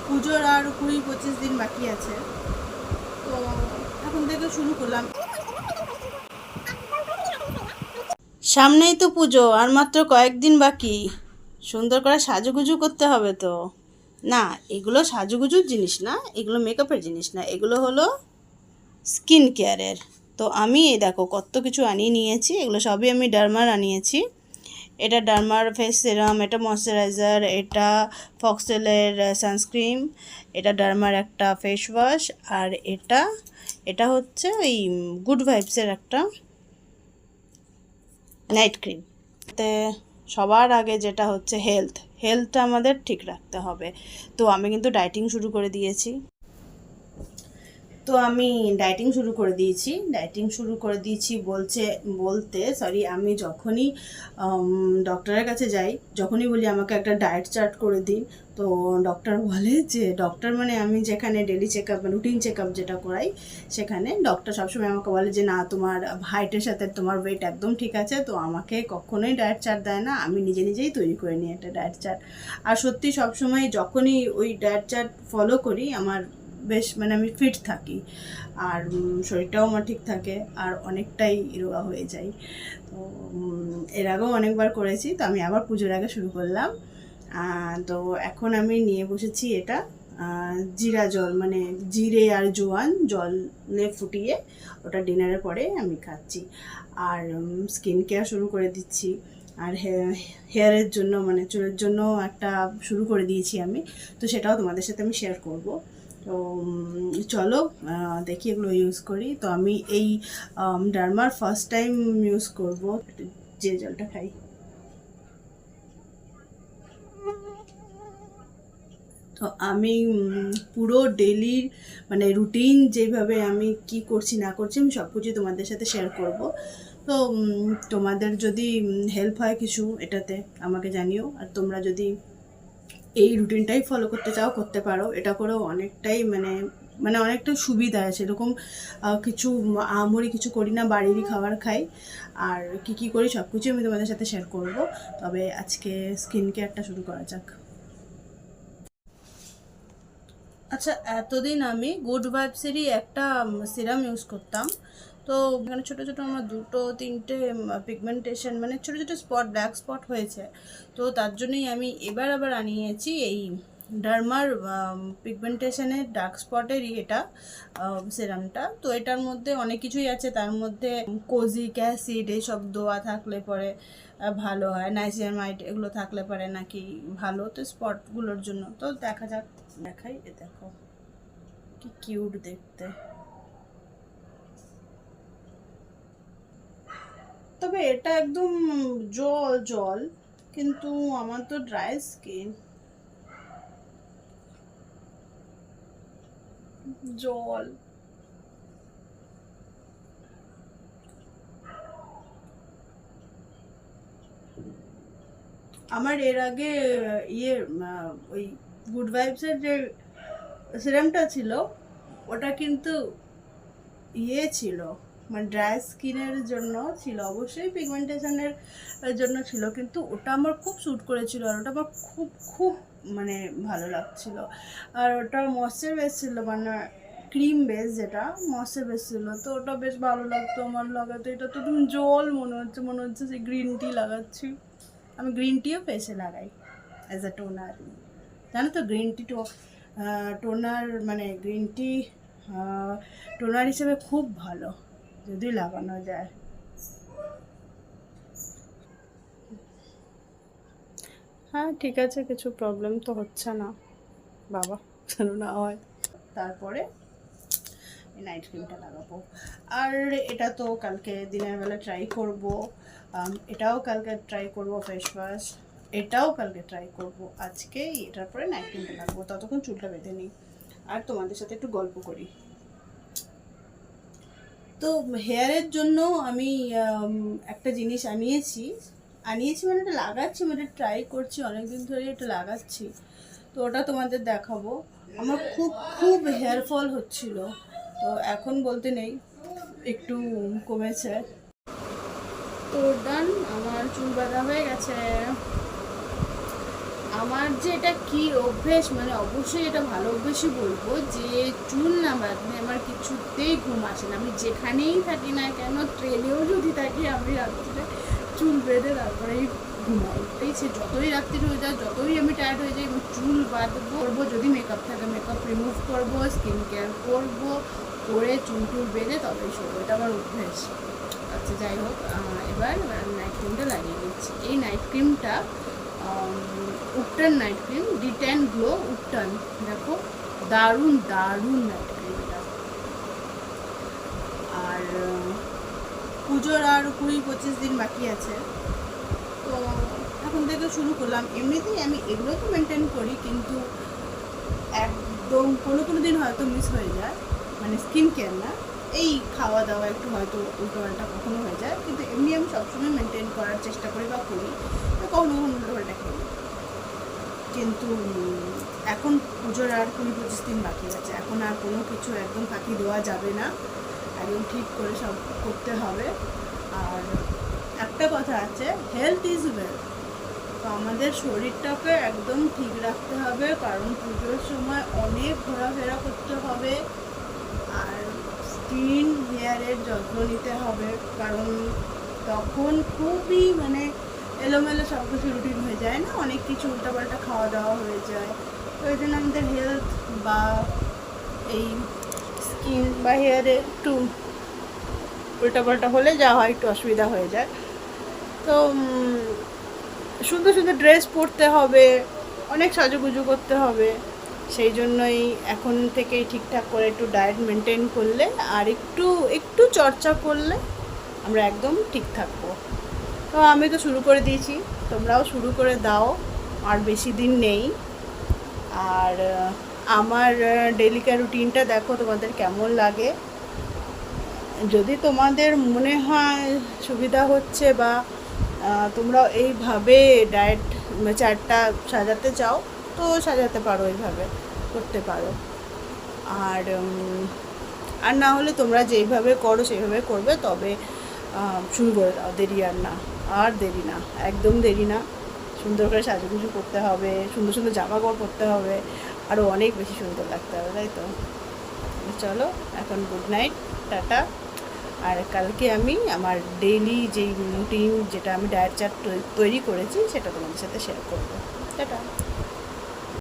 পুজোর আর 20-25 দিন বাকি আছে, তো এখন থেকে শুরু করলাম। সামনেই তো পুজো, আর মাত্র কয়েকদিন বাকি। সুন্দর করে সাজুগুজু করতে হবে তো। না, এগুলো সাজুগুজুর জিনিস না, এগুলো মেকআপের জিনিস না, এগুলো হলো স্কিন কেয়ারের। তো আমি এই দেখো কত কিছু আনিয়ে নিয়েছি, এগুলো সবই আমি ডার্মার আনিয়েছি। এটা ডার্মার ফেস সিরাম, এটা ময়শ্চারাইজার, এটা ফক্সেলের সানস্ক্রিন, এটা ডার্মার একটা ফেস ওয়াশ, আর এটা এটা হচ্ছে ওই গুড ভাইবসের একটা নাইট ক্রিম। তে সবার আগে যেটা হচ্ছে হেলথটা আমাদের ঠিক রাখতে হবে। তো আমি কিন্তু ডায়েটিং শুরু করে দিয়েছি। তো আমি ডায়েটিং শুরু করে দিয়েছি বলতে সরি, আমি যখনই ডক্টরের কাছে যাই, যখনই বলি আমাকে একটা ডায়েট চার্ট করে দিন, তো ডক্টর বলে যে, ডক্টর মানে আমি যেখানে daily check up routine check up যেটা করাই, সেখানে ডক্টর সবসময় আমাকে বলে যে না, তোমার হাইটের সাথে তোমার ওয়েট একদম ঠিক আছে। তো আমাকে কখনোই ডায়েট চার্ট দেয় না, আমি নিজে নিজেই তৈরি করে নিই একটা ডায়েট চার্ট। আর সত্যি সবসময় যখনই ওই ডায়েট চার্ট ফলো করি, আমার বেশ মানে আমি ফিট থাকি, আর শরীরটাও আমার ঠিক থাকে, আর অনেকটাই রোগা হয়ে যাই। তো এর আগেও অনেকবার করেছি, তো আমি আবার পুজোর আগে শুরু করলাম। তো এখন আমি নিয়ে বসেছি এটা জিরা জল, মানে জিরে আর জোয়ান জলে ফুটিয়ে ওটা ডিনারের পরে আমি খাচ্ছি। আর স্কিন কেয়ার শুরু করে দিচ্ছি। আর হেয়ারের জন্য মানে চুলের জন্য একটা শুরু করে দিয়েছি আমি, তো সেটাও তোমাদের সাথে আমি শেয়ার করব। তো চলো দেখি এগুলো ইউজ করি। তো আমি এই ডার্মার ফার্স্ট টাইম ইউজ করব। যে জলটা খাই, তো আমি পুরো ডেলি মানে রুটিন যেভাবে আমি কি করছি না করছি, আমি সব কিছুই তোমাদের সাথে শেয়ার করব। তো তোমাদের যদি হেল্প হয় কিছু এটাতে আমাকে জানিও। আর তোমরা যদি এই রুটিনটাই ফলো করতে চাও করতে পারো, এটা করেও অনেকটাই মানে মানে অনেকটা সুবিধা আছে। এরকম কিছু আহামরি কিছু করি না, বাড়িরই খাবার খাই। আর কি কি করি সব কিছু আমি তোমাদের সাথে শেয়ার করব। তবে আজকে স্কিন কেয়ারটা শুরু করা যাক। আচ্ছা, এতদিন আমি গুড ভাইবসেরই একটা সিরাম ইউজ করতাম। তো এখানে ছোটো ছোটো আমার 2-3টে পিগমেন্টেশন মানে ছোটো ছোটো স্পট, ব্ল্যাক স্পট হয়েছে। তো তার জন্যই আমি এবার আবার আনিয়েছি এই ডার্মার পিগমেন্টেশনের ডার্ক স্পটেরই এটা সিরামটা। তো এটার মধ্যে অনেক কিছুই আছে, তার মধ্যে কোজিক অ্যাসিড এইসব দেওয়া থাকলে পরে ভালো হয়, নাইসিয়ামাইড এগুলো থাকলে পরে নাকি ভালো, তো স্পটগুলোর জন্য। তো দেখা যাক, দেখাই। এ দেখো কি কিউট দেখতে। তবে এটা একদম জল জল, কিন্তু আমার তো ড্রাই স্কিন। জল। আমার এর আগে ওই গুড ভাইবসের যে সিরামটা ছিল, ওটা কিন্তু ছিল মানে ড্রাই স্কিনের জন্য ছিল, অবশ্যই পিগমেন্টেশনের জন্য ছিল, কিন্তু ওটা আমার খুব স্যুট করেছিল, আর ওটা আমার খুব খুব মানে ভালো লাগছিল। আর ওটা ময়েশ্চার বেস ছিল, মানে ক্রিম বেস, যেটা ময়েশ্চার বেস ছিল, তো ওটা বেশ ভালো লাগতো আমার লাগাতে। এটা তো তুমি জল মনে হচ্ছে যে গ্রিন টি লাগাচ্ছি। আমি গ্রিন টিও ফেসে লাগাই অ্যাজ আ টোনার। জানো তো গ্রিন টি টোনার মানে গ্রিন টি টোনার হিসেবে খুব ভালো যদি লাগানো যায়। হ্যাঁ ঠিক আছে, কিছু প্রবলেম তো হচ্ছে না বাবা, যেন না হয়। তারপরে নাইট ক্রিমটা লাগাবো। আর এটা তো কালকে দিনের বেলা ট্রাই করব, এটাও কালকে ট্রাই করব ফেস ওয়াশ, এটাও কালকে ট্রাই করব। আজকে এটার পরে নাইট ক্রিমটা লাগাবো, ততক্ষণ চুলটা বেঁধে নিই আর তোমাদের সাথে একটু গল্প করি। তো হেয়ারের জন্য আমি একটা জিনিস আনিয়েছি মানে এটা লাগাচ্ছি, মানে ট্রাই করছি অনেকদিন ধরে, এটা লাগাচ্ছি। তো ওটা তোমাদের দেখাবো। আমার খুব খুব হেয়ার ফল হচ্ছিল, তো এখন বলতে নেই, একটু কমেছে। তো ডান, আমার চুল বাঁধা হয়ে গেছে। আমার যে এটা কি অভ্যেস, মানে অবশ্যই এটা ভালো অভ্যেসই বলবো, যে চুল না বাঁধলে আমার কিছুতেই ঘুম আসে না। আমি যেখানেই থাকি না কেন, ট্রেনেও যদি থাকি, আমি রাত্রে চুল বেঁধে তারপরেই ঘুমাই। এই সে যতই রাত্রি হয়ে যায়, যতই আমি টায়ার্ড হয়ে যাই, চুল বাঁধবো। যদি মেকআপ থাকে মেকআপ রিমুভ করবো, স্কিন কেয়ার করবো, করে চুল টুল বেঁধে তবেই শোবো। এটা আমার অভ্যেস। আচ্ছা যাই হোক, এবার নাইট ক্রিমটা লাগিয়ে দিচ্ছি। এই নাইট ক্রিমটা উপটান নাইট ক্রিম, ডিটেন গ্লো উপটান। দেখো দারুণ দারুণ নাইট ক্রিম এটা। আর পুজোর আর 20-25 দিন বাকি আছে, তো এখন থেকে শুরু করলাম। এমনিতেই আমি এগুলো তো মেনটেন করি, কিন্তু একদম কোনো কোনো দিন হয়তো মিস হয়ে যায়, মানে স্কিন কেয়ার না, এই খাওয়া দাওয়া একটু হয়তো উল্টোপাল্টা কখনো হয়ে যায়, কিন্তু এমনি আমি সবসময় মেনটেন করার চেষ্টা করি বা করি, তো কখনো কখনো উল্টোপাল্টা খেয়ে। কিন্তু এখন পুজোর আর 20-25 দিন বাকি আছে, এখন আর কোনো কিছু একদম ফাঁকি দেওয়া যাবে না, একদম ঠিক করে সব করতে হবে। আর একটা কথা আছে, হেলথ ইজ ওয়েলথ। তো আমাদের শরীরটাকে একদম ঠিক রাখতে হবে, কারণ পুজোর সময় অনেক ঘোরাফেরা করতে হবে, আর স্কিন হেয়ারের যত্ন নিতে হবে, কারণ তখন খুবই মানে এলোমেলো সব কিছু রুটিন হয়ে যায় না, অনেক কিছু উল্টাপাল্টা খাওয়া দাওয়া হয়ে যায়। তো এই জন্য আমাদের হেলথ বা এই স্কিন বা হেয়ারে একটু উল্টাপাল্টা হলে যা হয় একটু অসুবিধা হয়ে যায়। তো সুন্দর সুন্দর ড্রেস পরতে হবে, অনেক সাজুগুজু করতে হবে, সেই জন্যই এখন থেকেই ঠিকঠাক করে একটু ডায়েট মেনটেন করলে আর একটু একটু চর্চা করলে আমরা একদম ঠিক থাকবো। তো আমি তো শুরু করে দিয়েছি, তোমরাও শুরু করে দাও, আর বেশি দিন নেই। আর আমার ডেলিকার রুটিনটা দেখো তোমাদের কেমন লাগে। যদি তোমাদের মনে হয় সুবিধা হচ্ছে বা তোমরা এইভাবে ডায়েট চার্টটা সাজাতে চাও, তো সাজাতে পারো, এইভাবে করতে পারো। আর আর না হলে তোমরা যেইভাবে করো সেইভাবে করবে, তবে শুরু করে দাও, দেরি আর না, আর দেরি না, একদম দেরি না। সুন্দর করে সাজুগুজু করতে হবে, সুন্দর সুন্দর জামা কাপড় পরতে হবে, আরও অনেক বেশি সুন্দর লাগতে হবে, তাই তো? চলো এখন গুড নাইট, টাটা। আর কালকে আমি আমার ডেইলি যেই রুটিন, যেটা আমি ডায়েট চার্ট তৈরি করেছি, সেটা তোমাদের সাথে শেয়ার করবো। টাটা।